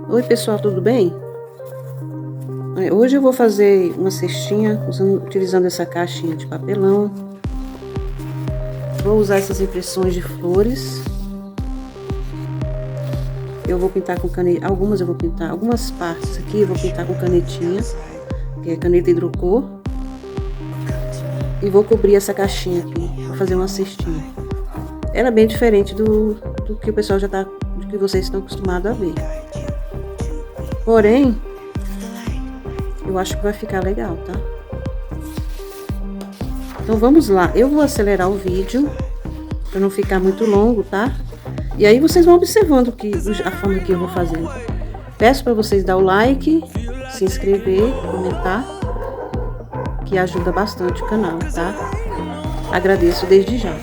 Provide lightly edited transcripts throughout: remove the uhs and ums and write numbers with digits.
Oi pessoal, tudo bem? Hoje eu vou fazer uma cestinha utilizando essa caixinha de papelão. Vou usar essas impressões de flores. Eu vou pintar com caneta, algumas partes aqui eu vou pintar com canetinha, que é caneta hidrocor. E vou cobrir essa caixinha aqui, vou fazer uma cestinha. Ela é bem diferente do que o pessoal do que vocês estão acostumados a ver. Porém, eu acho que vai ficar legal, tá? Então vamos lá, eu vou acelerar o vídeo para não ficar muito longo, tá? E aí vocês vão observando a forma que eu vou fazer. Peço para vocês dar o like, se inscrever, comentar, que ajuda bastante o canal, tá? Agradeço desde já.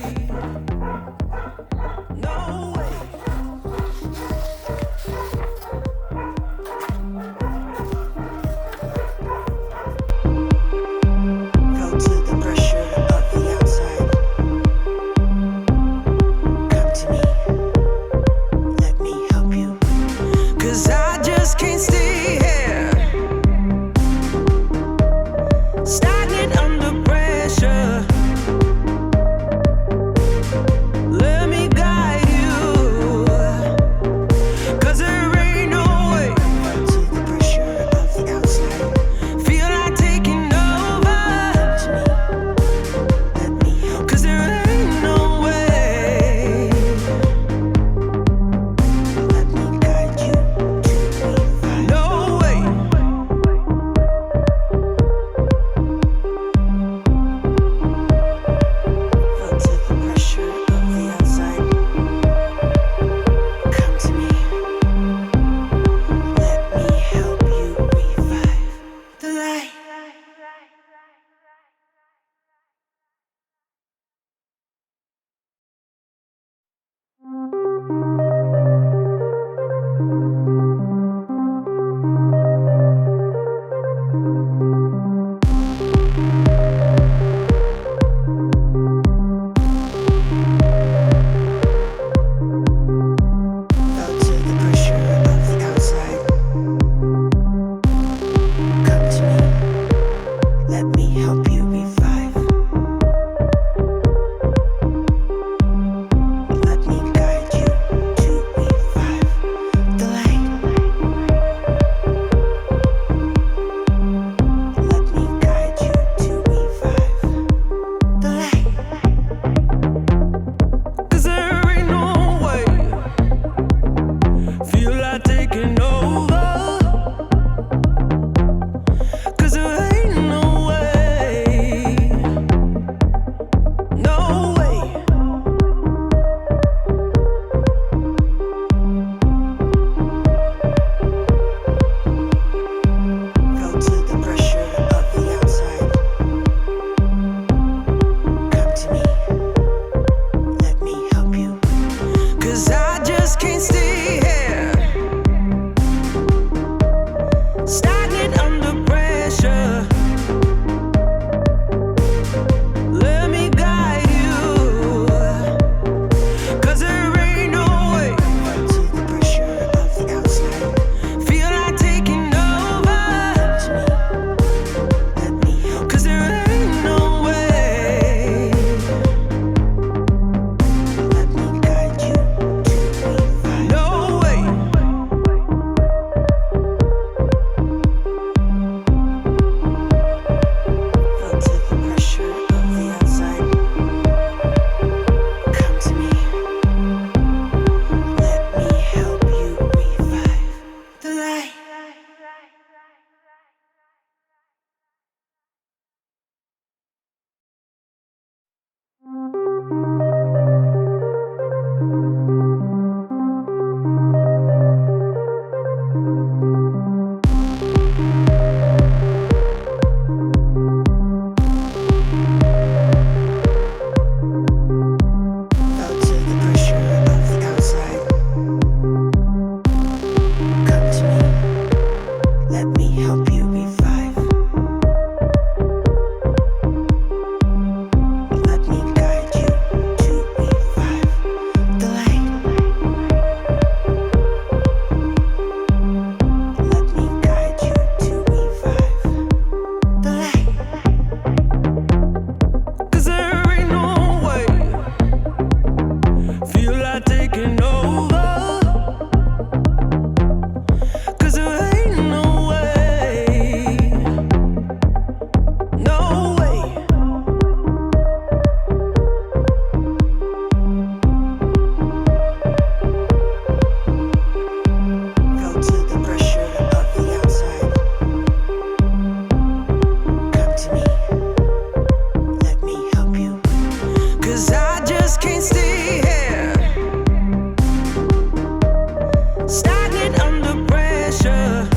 stagnant under pressure.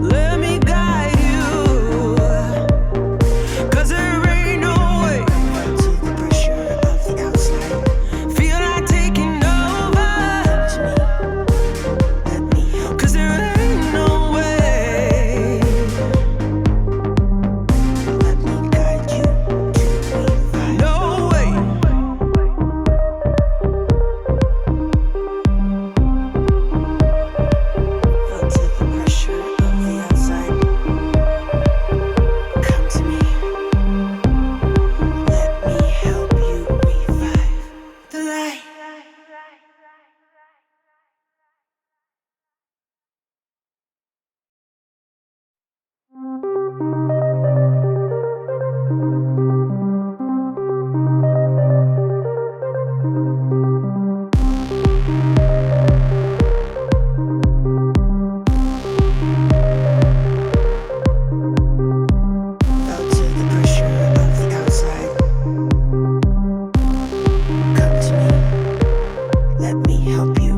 Let me guide you, 'cause there ain't no way. To the pressure of the outside, feel like taking over. Let me help, 'cause there ain't no way. Let me guide you to revive. No way. Feel to the pressure of the outside. Come to me. Let me help you revive the light. Felt to the pressure of the outside. Come to me. Let me help you